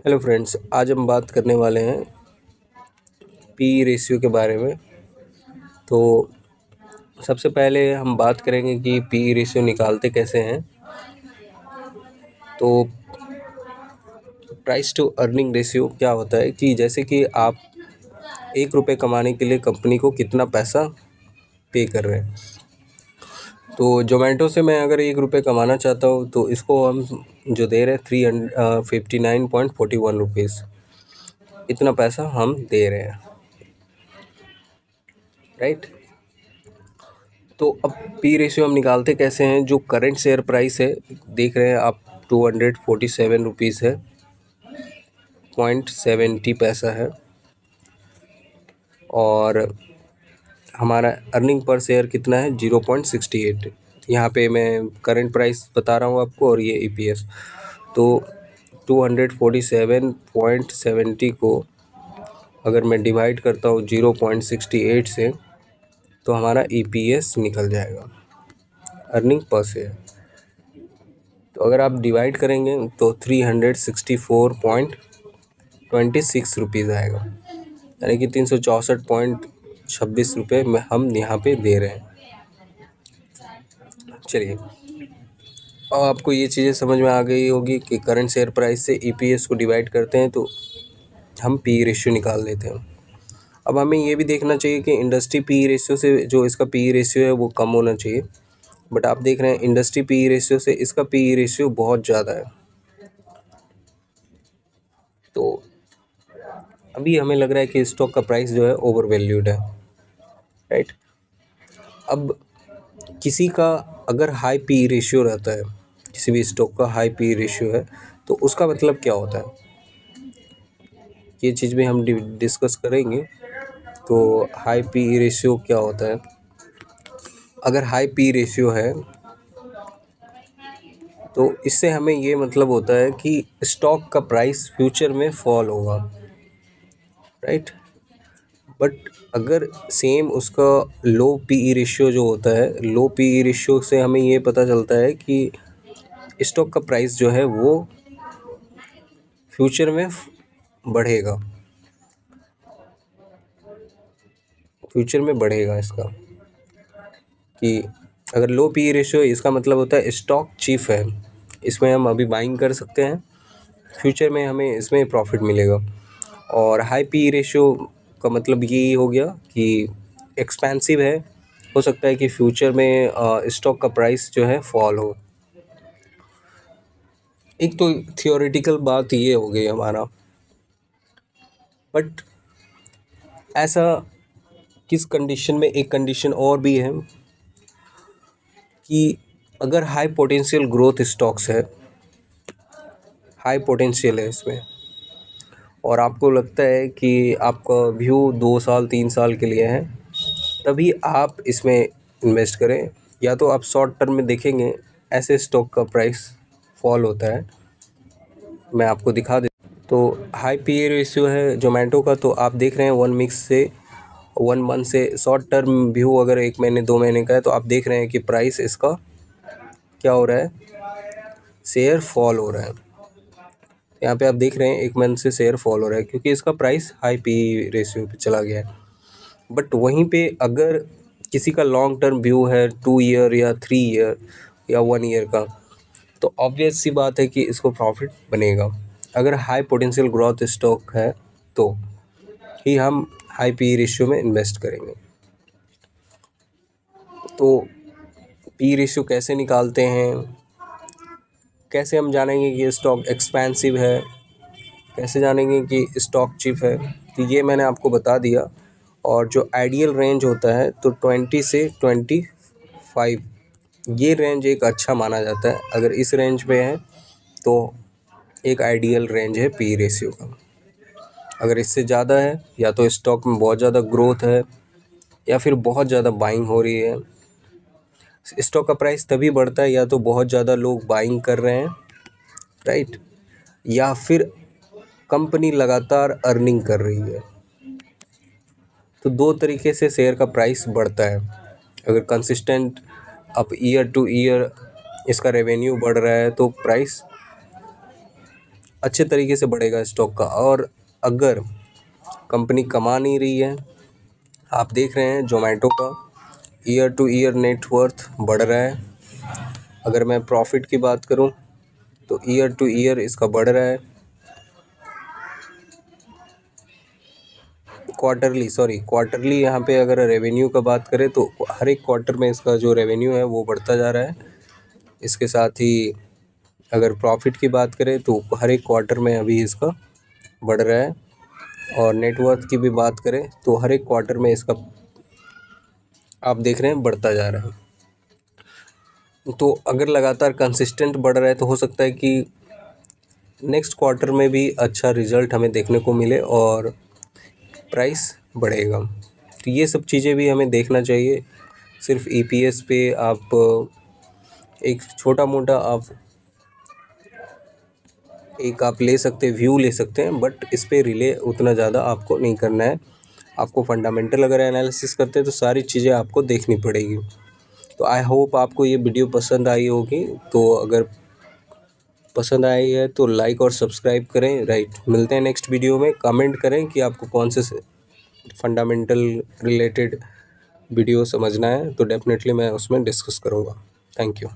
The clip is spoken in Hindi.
हेलो फ्रेंड्स, आज हम बात करने वाले हैं पी रेशियो के बारे में। तो सबसे पहले हम बात करेंगे कि पी रेशियो निकालते कैसे हैं। तो प्राइस टू अर्निंग रेशियो क्या होता है कि जैसे कि आप 1 रुपये कमाने के लिए कंपनी को कितना पैसा पे कर रहे हैं। तो जोमेटो से मैं अगर 1 रुपये कमाना चाहता हूँ तो इसको हम जो दे रहे हैं 359.41 रुपीज़, इतना पैसा हम दे रहे हैं, राइट। तो अब पी रेशियो हम निकालते कैसे हैं। जो करंट शेयर प्राइस है, देख रहे हैं आप, 247 रुपीज़ है, 0.70 पैसा है। और हमारा अर्निंग पर शेयर कितना है, 0.68। यहाँ पे मैं करंट प्राइस बता रहा हूँ आपको और ये EPS। तो 247.70 को अगर मैं डिवाइड करता हूँ 0.68 से, तो हमारा EPS निकल जाएगा, अर्निंग पर शेयर। तो अगर आप डिवाइड करेंगे तो 364.26 रुपीज़ आएगा, यानी कि 364.26 रुपये में हम यहाँ पे दे रहे हैं। चलिए, अब आपको ये चीज़ें समझ में आ गई होगी कि करंट शेयर प्राइस से EPS को डिवाइड करते हैं तो हम पी रेशियो निकाल लेते हैं। अब हमें ये भी देखना चाहिए कि इंडस्ट्री पी रेशियो से जो इसका पी रेशियो है वो कम होना चाहिए, बट आप देख रहे हैं इंडस्ट्री पी रेशियो से इसका पी रेशियो बहुत ज़्यादा है। तो अभी हमें लग रहा है कि स्टॉक का प्राइस जो है ओवर वैल्यूड है, राइट। अब किसी का अगर हाई पी रेशियो रहता है, किसी भी स्टॉक का हाई पी रेशियो है, तो उसका मतलब क्या होता है, ये चीज़ भी हम डिस्कस करेंगे। तो हाई पी रेशियो क्या होता है। अगर हाई पी रेशियो है तो इससे हमें ये मतलब होता है कि स्टॉक का प्राइस फ्यूचर में फॉल होगा, राइट। बट अगर सेम उसका लो पी रेशियो जो होता है, लो पी रेशियो से हमें ये पता चलता है कि स्टॉक का प्राइस जो है वो फ्यूचर में बढ़ेगा, फ्यूचर में बढ़ेगा। इसका कि अगर लो पी रेशियो, इसका मतलब होता है स्टॉक चीप है, इसमें हम अभी बाइंग कर सकते हैं, फ्यूचर में हमें इसमें प्रॉफिट मिलेगा। और हाई पी रेशियो का मतलब ये हो गया कि एक्सपेंसिव है, हो सकता है कि फ्यूचर में स्टॉक का प्राइस जो है फॉल हो। एक तो थियोरेटिकल बात ये हो गई हमारा, बट ऐसा किस कंडीशन में, एक कंडीशन और भी है कि अगर हाई पोटेंशियल ग्रोथ स्टॉक्स है, हाई पोटेंशियल है इसमें, और आपको लगता है कि आपका व्यू 2 साल 3 साल के लिए है, तभी आप इसमें इन्वेस्ट करें। या तो आप शॉर्ट टर्म में देखेंगे ऐसे स्टॉक का प्राइस फॉल होता है, मैं आपको दिखा दे। तो हाई पी रेशियो है जोमेटो का, तो आप देख रहे हैं 1 मंथ से शॉर्ट टर्म व्यू अगर 1 महीने 2 महीने का है, तो आप देख रहे हैं कि प्राइस इसका क्या हो रहा है, शेयर फॉल हो रहा है। यहाँ पे आप देख रहे हैं 1 मंथ से शेयर फॉल हो रहा है क्योंकि इसका प्राइस हाई पी रेशियो पे चला गया है। बट वहीं पे अगर किसी का लॉन्ग टर्म व्यू है 2 ईयर या 3 ईयर या 1 ईयर का, तो ऑब्वियस सी बात है कि इसको प्रॉफिट बनेगा। अगर हाई पोटेंशियल ग्रोथ स्टॉक है तो ही हम हाई पी रेशियो में इन्वेस्ट करेंगे। तो पी रेशियो कैसे निकालते हैं, कैसे हम जानेंगे कि स्टॉक एक्सपेंसिव है, कैसे जानेंगे कि स्टॉक चीप है, तो ये मैंने आपको बता दिया। और जो आइडियल रेंज होता है तो 20 से 25, ये रेंज एक अच्छा माना जाता है। अगर इस रेंज पे है तो एक आइडियल रेंज है पी रेशियो का। अगर इससे ज़्यादा है, या तो स्टॉक में बहुत ज़्यादा ग्रोथ है या फिर बहुत ज़्यादा बाइंग हो रही है। स्टॉक का प्राइस तभी बढ़ता है या तो बहुत ज़्यादा लोग बाइंग कर रहे हैं, राइट, या फिर कंपनी लगातार अर्निंग कर रही है। तो दो तरीके से शेयर का प्राइस बढ़ता है। अगर कंसिस्टेंट अब ईयर टू ईयर इसका रेवेन्यू बढ़ रहा है तो प्राइस अच्छे तरीके से बढ़ेगा स्टॉक का। और अगर कंपनी कमा नहीं रही है, आप देख रहे हैं जोमेटो का ईयर टू ईयर नेटवर्थ बढ़ रहा है। अगर मैं प्रॉफिट की बात करूं तो ईयर टू ईयर इसका बढ़ रहा है। क्वार्टरली यहाँ पे अगर रेवेन्यू का बात करें तो हर एक क्वार्टर में इसका जो रेवेन्यू है वो बढ़ता जा रहा है। इसके साथ ही अगर प्रॉफिट की बात करें तो हर एक क्वार्टर में अभी इसका बढ़ रहा है। और नेटवर्थ की भी बात करें तो हर एक क्वार्टर में इसका आप देख रहे हैं बढ़ता जा रहा है। तो अगर लगातार कंसिस्टेंट बढ़ रहा है तो हो सकता है कि नेक्स्ट क्वार्टर में भी अच्छा रिजल्ट हमें देखने को मिले और प्राइस बढ़ेगा। तो ये सब चीज़ें भी हमें देखना चाहिए। सिर्फ ईपीएस पे आप एक छोटा मोटा आप ले सकते हैं, व्यू ले सकते हैं, बट इस पे रिले उतना ज़्यादा आपको नहीं करना है। आपको फंडामेंटल अगर एनालिसिस करते हैं तो सारी चीज़ें आपको देखनी पड़ेगी। तो आई होप आपको ये वीडियो पसंद आई होगी। तो अगर पसंद आई है तो लाइक और सब्सक्राइब करें। राइट, मिलते हैं नेक्स्ट वीडियो में। कमेंट करें कि आपको कौन से फंडामेंटल रिलेटेड वीडियो समझना है, तो डेफिनेटली मैं उसमें डिस्कस करूँगा। Thank you.